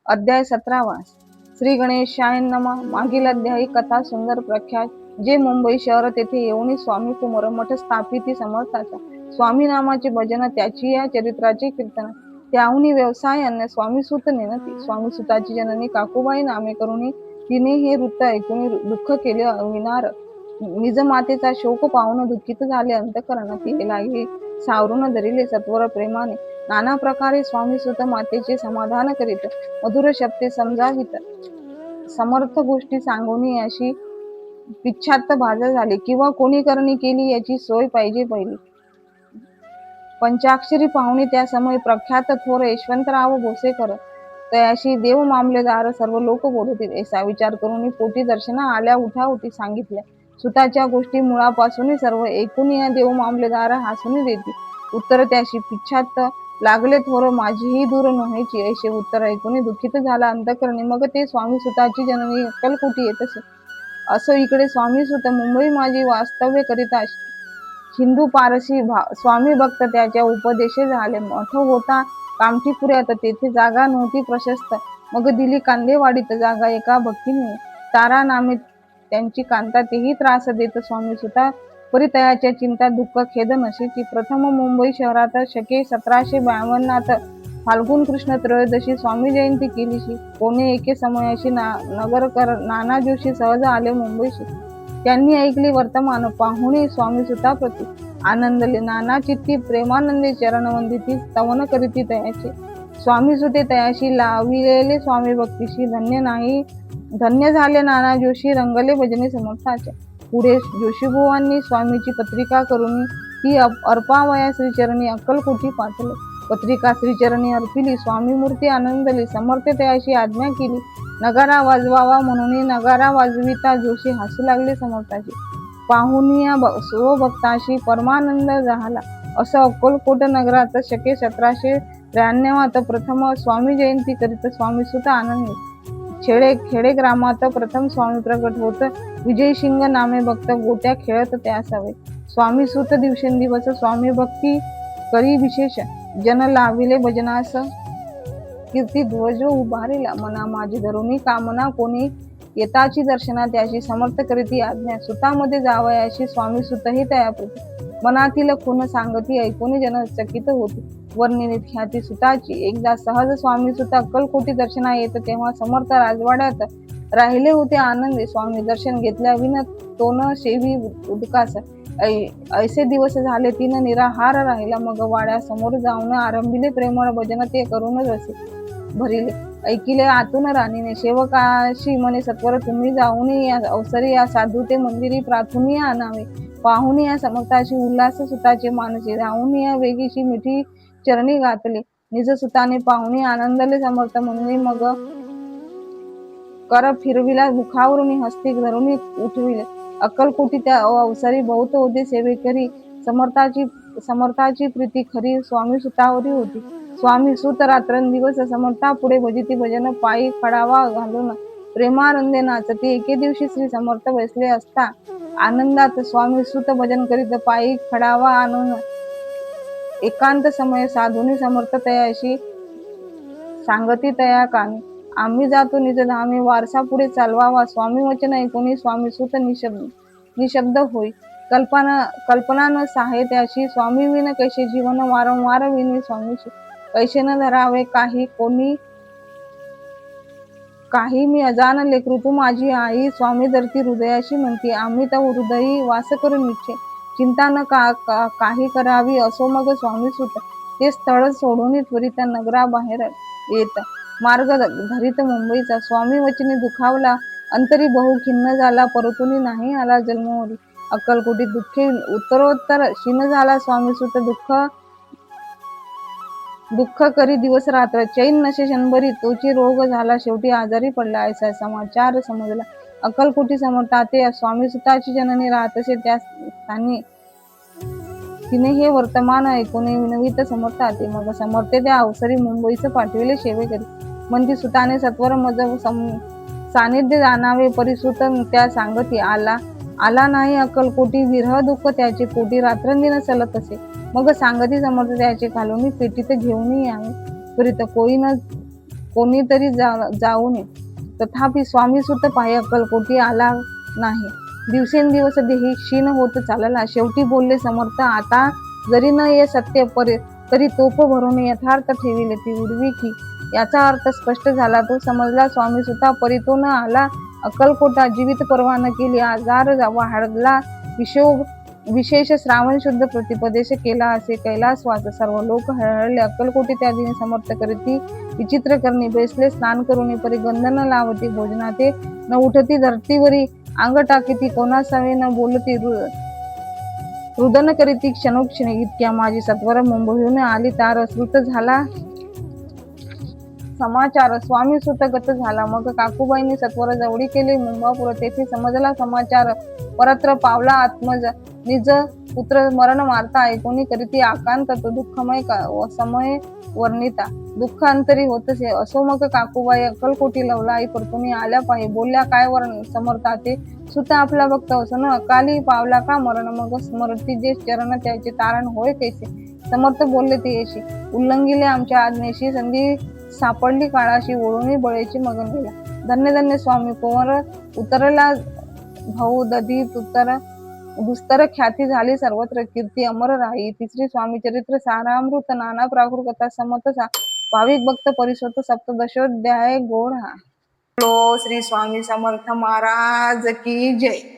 अध्याय 17वा. श्री गणेशाय नमः. मागील अध्यायी कथा सुंदर प्रख्यात. जे मुंबई शहर तेथे येऊन स्वामी कुमार मठ स्थापिती समर्थाचा स्वामी नामाचे भजन त्याची या चरित्राचे कीर्तन त्याहुनी व्यवसाय अन्न स्वामी सुत नेनती. स्वामी सुताची जननी काकूबाई नामे करून तिने हे वृत्त ऐकून दुःख केले अविनार. निज मातेचा शोक पाहून दुःखित झाले अंतकरण. ती लागे सावरून धरिले सत्वर प्रेमाने. नाना प्रकारे स्वामी सुत मातेचे समाधान करीत मधुर शब्दे समजावित समर्थ गोष्टी सांगून याशी पिच्छात भाजर झाले. किंवा कोणी करणी केली याची सोय पाहिजे पहिली. पंचाक्षरी पाहुणे त्या समय प्रख्यात थोर यशवंतराव भोसेकर तयाशी देव मामलेदार सर्व लोक बोलतील. असा विचार करून पोटी दर्शना आल्या उठा होती सांगितल्या. सुताच्या गोष्टी मुळापासून सर्व ऐकून या देव मामलेदार हसून देती. उत्तर त्याशी पिच्छात लागले थोर माझीही दूर नव्हायची. असे उत्तर ऐकून दुःखित झाला अंतकरणी. मग ते स्वामी सुताची जननी अक्कलकोटी येतसे. असो इकडे स्वामी सुत मुंबई माझी वास्तव्य करीत हिंदू पारसी स्वामी भक्त त्याच्या उपदेशे झाले. मठ होता कामठीपुऱ्यात तेथे जागा नव्हती प्रशस्त. मग दिली कांदेवाडीत जागा एका भक्तीने. तारा नामे त्यांची कांता तेही त्रास देत स्वामी सुता परितयाच्या चिंता दुःख खेद नशेची. प्रथम मुंबई शहरात शके 1752 फाल्गुन कृष्ण त्रयोदशी स्वामी जयंती केलीशी. कोणे एके समयाशी नगरकर नाना जोशी सहज आले मुंबईशी. त्यांनी ऐकले वर्तमान पाहुणे स्वामी सुताप्रती आनंदले. नाना चित्ती प्रेमानंदे चरणवंदिती स्तवन करीती तयाचे. स्वामी सुते तयाशी लाविलेले स्वामी भक्तीशी. धन्य झाले नाना जोशी रंगले भजने समर्थाचे. पुढे जोशीबुवांनी स्वामीची पत्रिका करून ती अर्पावया श्रीचरणी अक्कलकोटी पाठवले. पत्रिका श्रीचरणी अर्पिली. स्वामी मूर्ती आनंदली. समर्थ तयाशी आज्ञा केली नगारा वाजवावा म्हणून नगारा वाजविता जोशी हसू लागले समर्थाची. पाहुनिया स्वभक्ताशी परमानंद झाला. असं अक्कलकोट नगरात शके 1793 प्रथम स्वामी जयंती करीत स्वामी सुत आनंदी. खेडे ग्रामात प्रथम स्वामी प्रकट होत. विजयसिंग नामे भक्त गोट्या खेळत त्यासावे. स्वामी सुत दिवसेंदिवस स्वामी भक्ती करी विशेष. जन लाविले भजनास कीर्ती ध्वज उभारिला. मना माझी धरुणी कामना कोणी येताची दर्शना त्याची समर्थ करीती आज्ञा. सुतामध्ये जावयाशी स्वामी सुतही तयाप्रती. मनातील खून सांगती ऐकून जन चकित होती. वर्णिनीत ख्याती सुताची. एकदा सहज स्वामी सुत अक्कलकोटी दर्शना येत तेव्हा समर्थ राजवाड्यात राहिले होते आनंदी. स्वामी दर्शन घेतल्या विन तोन शेवी उदकास. ऐसे दिवस झाले तीन निराहार राहिला. मग वाड्यासमोर जाऊन आरंभिले प्रेमळ भजन ते करूनच असे भरिले. ऐकिले आतून राणीने. सेवकाशी म्हणे सत्वर तुम्ही जाऊन या अवसरी या साधू ते मंदिरी प्रार्थून आणावे. पाहून या समर्थाची उल्हास सुताचे मानसी. राहून या वेगीशी मिठी चरणी घातले. निज सुताने पाहुणे आनंदले समर्थ म्हणून मग कर फिरविला. मुखावरून हस्ती धरून उठविले. अक्कलकोटी त्या अवसरी बहुत होते सेवेकरी. समर्थाची प्रीती खरी स्वामी सुतावरी होती. स्वामी सुत रात्रंदिवस समर्था पुढे भजिती भजन पायी खडावा घालून प्रेमानंदे नाचते. एके दिवशी श्री समर्थ बसले असता आनंदात स्वामी सुत भजन करीत पायी खडावा आणून एकांत समय साधुनी समर्थ तयाशी सांगती तया कामी. आम्ही जातो निज धामी वारसा पुढे चालवावा. स्वामी वचन ऐकून स्वामी सुत निशब्द होई. कल्पना न साहे त्याशी. स्वामी विन कैसे जीवन वारंवार विनी स्वामीशी. कैसे न धरावे काही मी अजान लेकरू तू माझी आई. स्वामी धरती हृदयाशी म्हणती आम्ही तर हृदयी वास करून इच्छे. चिंता न काही करावी. असो मग स्वामी सुत ते स्थळ सोडून त्वरित नगराबाहेर येत मार्ग धरित मुंबईचा. स्वामी वचने दुखावला अंतरी बहु खिन्न झाला. परतुनी नाही आला जन्मोरी. अक्कलकोटी दुःखे उत्तरोत्तर क्षीण झाला. स्वामी सुत दुःख करी दिवस रात्र. चैन नशे क्षणभरी तोची रोग झाला. शेवटी आजारी पडला. ऐसा समाचार समजला अक्कलकोटी समर्था ते स्वामी सुताची जननी राहतसे त्या स्थानी. तिने हे वर्तमान ऐकून विनवित समर्थाते. मग समर्थे त्या अवसरी मुंबईस पाठविले सेवेकरी. म्हणती सुताने सत्वर मज सानिध्य जाणावे. परिसुत त्या सांगती आला नाही अक्कलकोटी. विरह दुःख त्याचे पोटी रात्रंदिन चलत असे. मग सांगती समर्थ त्याचे घालून पेटीत घेऊन यावे. त्वरित कोणीतरी जाऊ नये. तथापि स्वामी सुत पायी अक्कलकोटी आला नाही. दिवसेंदिवस देही क्षीण होत चालला. शेवटी बोलले समर्थ, आता जरी न ये सत्य तरी तोफ भरून यथार्थ ठेविले ती उडवी की. याचा अर्थ स्पष्ट झाला. तो समजला स्वामी सुता परी तो न आला अक्कलकोटा. जीवित पर्वा न केली. आजार वाढला. विशेष श्रावण शुद्ध प्रतिपदेश केला असे कैलासवास. सर्व लोक हळहळले. अक्कलकोटी त्या दिनी समर्थ करीती विचित्र करणी. बैसले स्नान करून परी गंध न लावती. भोजनाते न उठती. धरतीवरी अंग टाकीती. कोणासावे न बोलती. रुदन करीती क्षणोक्षणी. इतक्या माझी सत्वर मुंबईहून आली तार. श्रुत झाला समाचार. स्वामी सुत गत झाला. मग काकूबाईंनी सत्वर जवळी केले मुंबापूर. तेथे समजला समाचार. परत्र पावला आत्मज निज पुत्र मरण मारता. ऐकोनी करीती आकांत. तो दुःखमय समय वर्णिता. दुःखांतरी होतसे. असो मग काकूबाई अक्कलकोटी लवला. आई परतुनी आल्या पायी. बोलल्या काय वर्ण समर्था ते. सुत आपला भक्त असून अकाली पावला का मरण. मग स्मरती जे चरण त्याचे तारण होय कैसे. समर्थ बोलले ते येशी. उल्लंघिले आमच्या आज्ञेशी. संधी सापडली काळाशी. ओळूनी बळेची मगन गेला. धन्य धन्य स्वामी पोवर उतरला भाऊ दधी दुस्तर. ख्याती झाली सर्वत्र. कीर्ती अमर राही. तिसरी स्वामी चरित्र सारामृत. नाना प्राकृत कथा समत भाविक भक्त परिसोत. सप्तदशोध्याय गोड हा. श्री स्वामी समर्थ महाराज की जय.